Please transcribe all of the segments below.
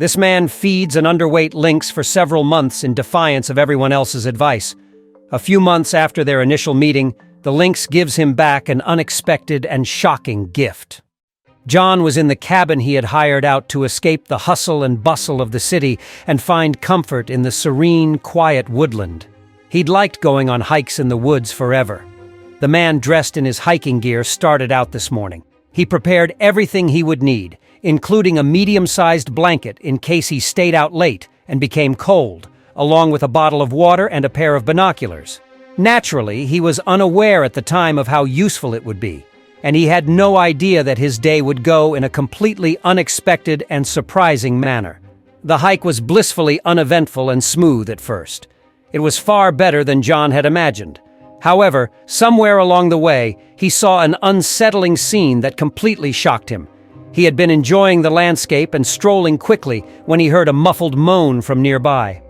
This man feeds an underweight lynx for several months in defiance of everyone else's advice. A few months after their initial meeting, the lynx gives him back an unexpected and shocking gift. John was in the cabin he had hired out to escape the hustle and bustle of the city and find comfort in the serene, quiet woodland. He'd liked going on hikes in the woods forever. The man dressed in his hiking gear started out this morning. He prepared everything he would need, including a medium-sized blanket in case he stayed out late and became cold, along with a bottle of water and a pair of binoculars. Naturally, he was unaware at the time of how useful it would be, and he had no idea that his day would go in a completely unexpected and surprising manner. The hike was blissfully uneventful and smooth at first. It was far better than John had imagined. However, somewhere along the way, he saw an unsettling scene that completely shocked him. He had been enjoying the landscape and strolling quickly when he heard a muffled moan from nearby.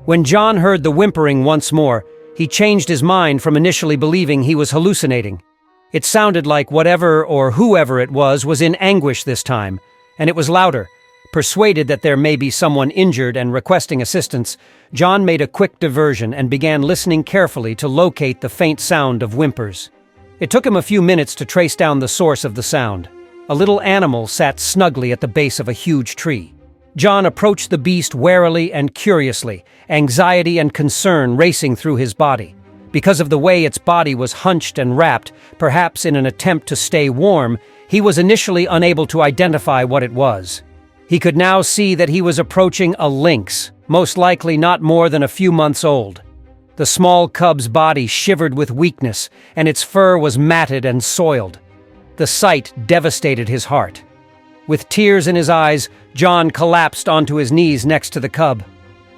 When John heard the whimpering once more, he changed his mind from initially believing he was hallucinating. It sounded like whatever or whoever it was in anguish this time, and it was louder. Persuaded that there may be someone injured and requesting assistance, John made a quick diversion and began listening carefully to locate the faint sound of whimpers. It took him a few minutes to trace down the source of the sound. A little animal sat snugly at the base of a huge tree. John approached the beast warily and curiously, anxiety and concern racing through his body. Because of the way its body was hunched and wrapped, perhaps in an attempt to stay warm, he was initially unable to identify what it was. He could now see that he was approaching a lynx, most likely not more than a few months old. The small cub's body shivered with weakness, and its fur was matted and soiled. The sight devastated his heart. With tears in his eyes, John collapsed onto his knees next to the cub.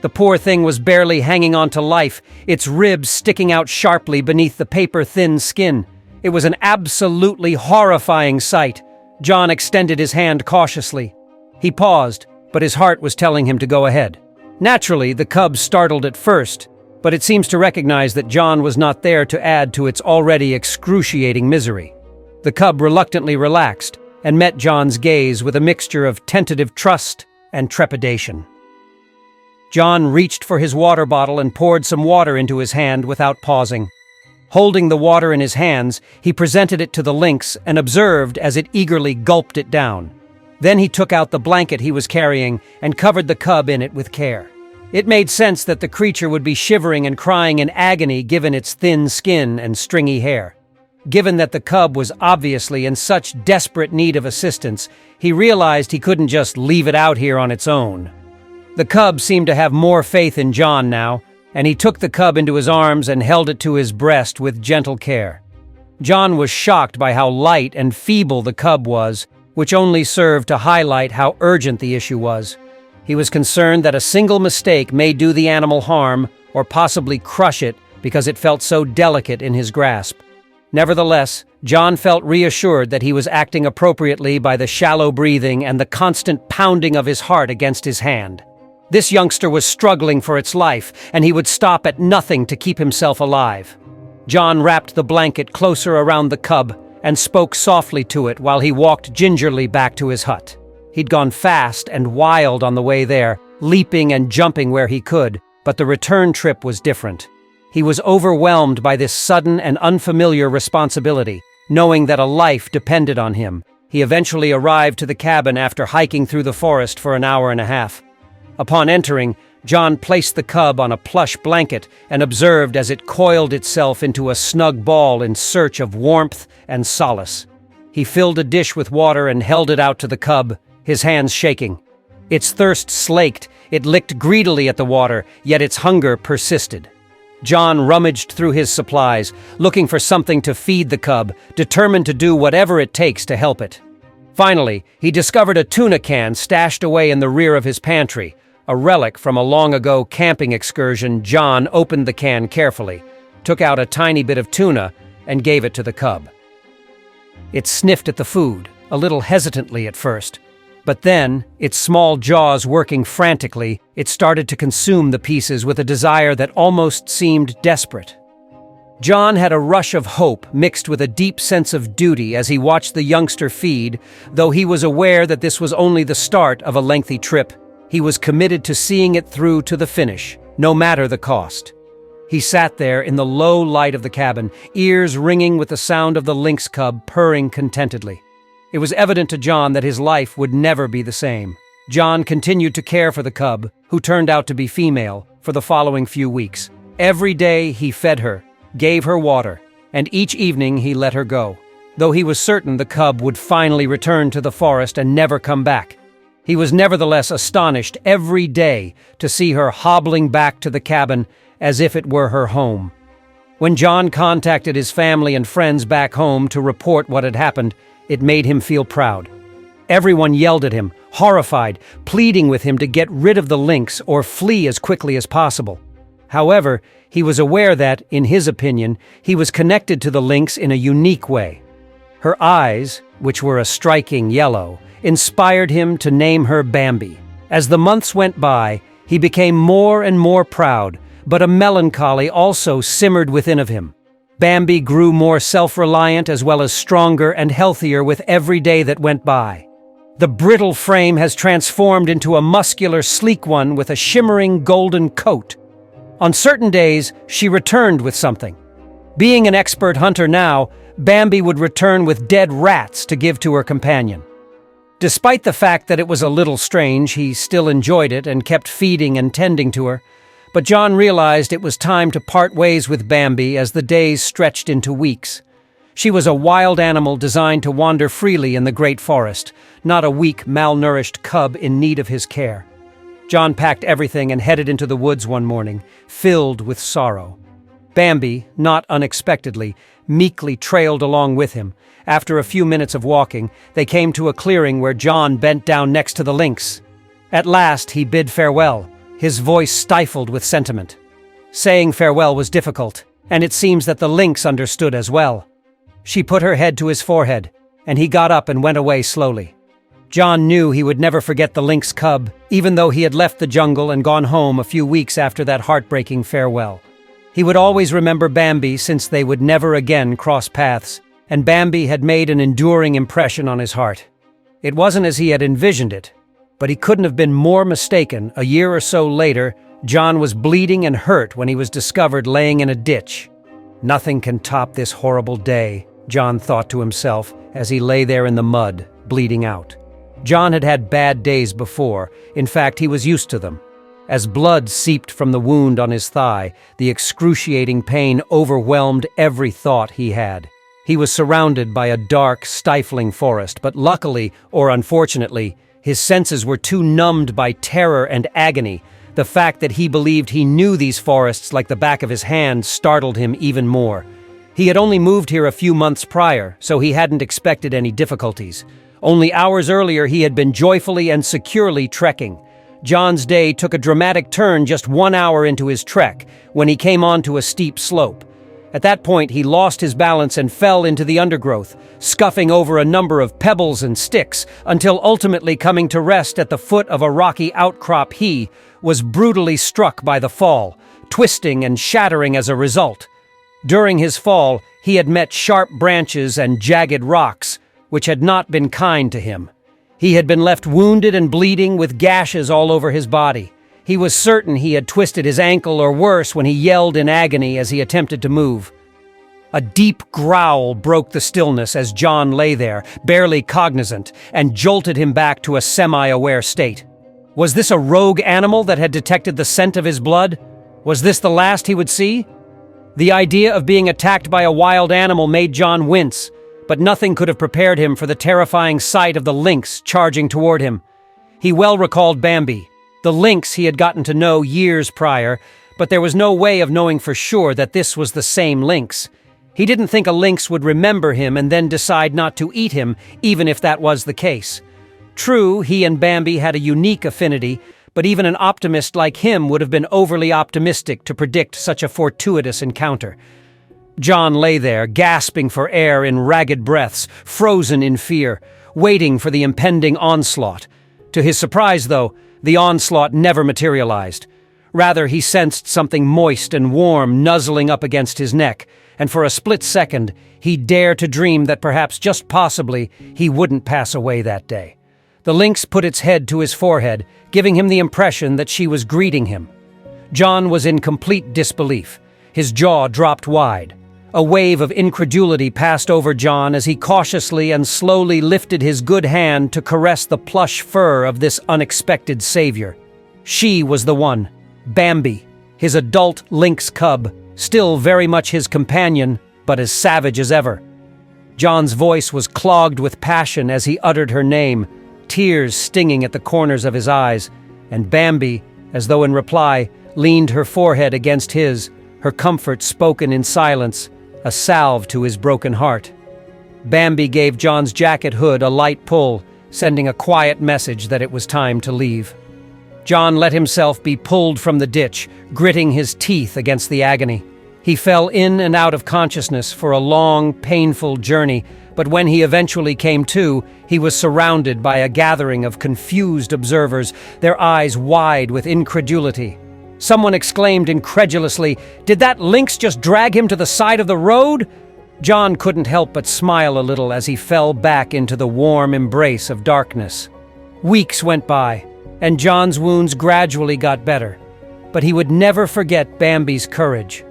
The poor thing was barely hanging on to life, its ribs sticking out sharply beneath the paper-thin skin. It was an absolutely horrifying sight. John extended his hand cautiously. He paused, but his heart was telling him to go ahead. Naturally, the cub startled at first, but it seems to recognize that John was not there to add to its already excruciating misery. The cub reluctantly relaxed and met John's gaze with a mixture of tentative trust and trepidation. John reached for his water bottle and poured some water into his hand without pausing. Holding the water in his hands, he presented it to the lynx and observed as it eagerly gulped it down. Then he took out the blanket he was carrying and covered the cub in it with care. It made sense that the creature would be shivering and crying in agony given its thin skin and stringy hair. Given that the cub was obviously in such desperate need of assistance, he realized he couldn't just leave it out here on its own. The cub seemed to have more faith in John now, and he took the cub into his arms and held it to his breast with gentle care. John was shocked by how light and feeble the cub was, which only served to highlight how urgent the issue was. He was concerned that a single mistake may do the animal harm or possibly crush it because it felt so delicate in his grasp. Nevertheless, John felt reassured that he was acting appropriately by the shallow breathing and the constant pounding of his heart against his hand. This youngster was struggling for its life, and he would stop at nothing to keep himself alive. John wrapped the blanket closer around the cub and spoke softly to it while he walked gingerly back to his hut. He'd gone fast and wild on the way there, leaping and jumping where he could, but the return trip was different. He was overwhelmed by this sudden and unfamiliar responsibility, knowing that a life depended on him. He eventually arrived to the cabin after hiking through the forest for an hour and a half. Upon entering, John placed the cub on a plush blanket and observed as it coiled itself into a snug ball in search of warmth and solace. He filled a dish with water and held it out to the cub, his hands shaking. Its thirst slaked, it licked greedily at the water, yet its hunger persisted. John rummaged through his supplies, looking for something to feed the cub, determined to do whatever it takes to help it. Finally, he discovered a tuna can stashed away in the rear of his pantry. A relic from a long-ago camping excursion. John opened the can carefully, took out a tiny bit of tuna, and gave it to the cub. It sniffed at the food, a little hesitantly at first. But then, its small jaws working frantically, it started to consume the pieces with a desire that almost seemed desperate. John had a rush of hope mixed with a deep sense of duty as he watched the youngster feed, though he was aware that this was only the start of a lengthy trip. He was committed to seeing it through to the finish, no matter the cost. He sat there in the low light of the cabin, ears ringing with the sound of the lynx cub purring contentedly. It was evident to John that his life would never be the same. John continued to care for the cub, who turned out to be female, for the following few weeks. Every day he fed her, gave her water, and each evening he let her go, though he was certain the cub would finally return to the forest and never come back. He was nevertheless astonished every day to see her hobbling back to the cabin as if it were her home. When John contacted his family and friends back home to report what had happened, it made him feel proud. Everyone yelled at him, horrified, pleading with him to get rid of the lynx or flee as quickly as possible. However, he was aware that, in his opinion, he was connected to the lynx in a unique way. Her eyes, which were a striking yellow, inspired him to name her Bambi. As the months went by, he became more and more proud, but a melancholy also simmered within of him. Bambi grew more self-reliant as well as stronger and healthier with every day that went by. The brittle frame has transformed into a muscular, sleek one with a shimmering golden coat. On certain days, she returned with something. Being an expert hunter now, Bambi would return with dead rats to give to her companion. Despite the fact that it was a little strange, he still enjoyed it and kept feeding and tending to her. But John realized it was time to part ways with Bambi as the days stretched into weeks. She was a wild animal designed to wander freely in the great forest, not a weak, malnourished cub in need of his care. John packed everything and headed into the woods one morning, filled with sorrow. Bambi, not unexpectedly, meekly trailed along with him. After a few minutes of walking, they came to a clearing where John bent down next to the lynx. At last he bid farewell, his voice stifled with sentiment. Saying farewell was difficult, and it seems that the lynx understood as well. She put her head to his forehead, and he got up and went away slowly. John knew he would never forget the lynx cub, even though he had left the jungle and gone home a few weeks after that heartbreaking farewell. He would always remember Bambi since they would never again cross paths, and Bambi had made an enduring impression on his heart. It wasn't as he had envisioned it, but he couldn't have been more mistaken. A year or so later, John was bleeding and hurt when he was discovered laying in a ditch. Nothing can top this horrible day, John thought to himself as he lay there in the mud, bleeding out. John had had bad days before. In fact, he was used to them. As blood seeped from the wound on his thigh, the excruciating pain overwhelmed every thought he had. He was surrounded by a dark, stifling forest, but luckily, or unfortunately, his senses were too numbed by terror and agony. The fact that he believed he knew these forests like the back of his hand startled him even more. He had only moved here a few months prior, so he hadn't expected any difficulties. Only hours earlier he had been joyfully and securely trekking. John's day took a dramatic turn just 1 hour into his trek, when he came onto a steep slope. At that point he lost his balance and fell into the undergrowth, scuffing over a number of pebbles and sticks, until ultimately coming to rest at the foot of a rocky outcrop. He was brutally struck by the fall, twisting and shattering as a result. During his fall, he had met sharp branches and jagged rocks, which had not been kind to him. He had been left wounded and bleeding with gashes all over his body. He was certain he had twisted his ankle or worse when he yelled in agony as he attempted to move. A deep growl broke the stillness as John lay there, barely cognizant, and jolted him back to a semi-aware state. Was this a rogue animal that had detected the scent of his blood? Was this the last he would see? The idea of being attacked by a wild animal made John wince, but nothing could have prepared him for the terrifying sight of the lynx charging toward him. He well recalled Bambi, the lynx he had gotten to know years prior, but there was no way of knowing for sure that this was the same lynx. He didn't think a lynx would remember him and then decide not to eat him, even if that was the case. True, he and Bambi had a unique affinity, but even an optimist like him would have been overly optimistic to predict such a fortuitous encounter. John lay there, gasping for air in ragged breaths, frozen in fear, waiting for the impending onslaught. To his surprise, though, the onslaught never materialized. Rather, he sensed something moist and warm nuzzling up against his neck, and for a split second, he dared to dream that perhaps, just possibly, he wouldn't pass away that day. The lynx put its head to his forehead, giving him the impression that she was greeting him. John was in complete disbelief. His jaw dropped wide. A wave of incredulity passed over John as he cautiously and slowly lifted his good hand to caress the plush fur of this unexpected savior. She was the one, Bambi, his adult lynx cub, still very much his companion, but as savage as ever. John's voice was clogged with passion as he uttered her name, tears stinging at the corners of his eyes, and Bambi, as though in reply, leaned her forehead against his, her comfort spoken in silence, a salve to his broken heart. Bambi gave John's jacket hood a light pull, sending a quiet message that it was time to leave. John let himself be pulled from the ditch, gritting his teeth against the agony. He fell in and out of consciousness for a long, painful journey, but when he eventually came to, he was surrounded by a gathering of confused observers, their eyes wide with incredulity. Someone exclaimed incredulously, "Did that lynx just drag him to the side of the road?" John couldn't help but smile a little as he fell back into the warm embrace of darkness. Weeks went by, and John's wounds gradually got better, but he would never forget Bambi's courage.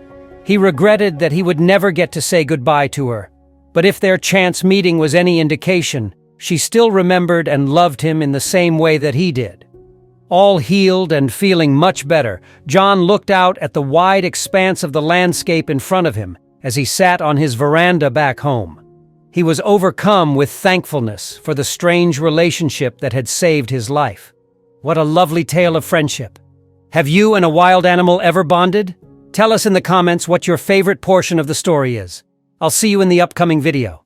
He regretted that he would never get to say goodbye to her, but if their chance meeting was any indication, she still remembered and loved him in the same way that he did. All healed and feeling much better, John looked out at the wide expanse of the landscape in front of him as he sat on his veranda back home. He was overcome with thankfulness for the strange relationship that had saved his life. What a lovely tale of friendship. Have you and a wild animal ever bonded? Tell us in the comments what your favorite portion of the story is. I'll see you in the upcoming video.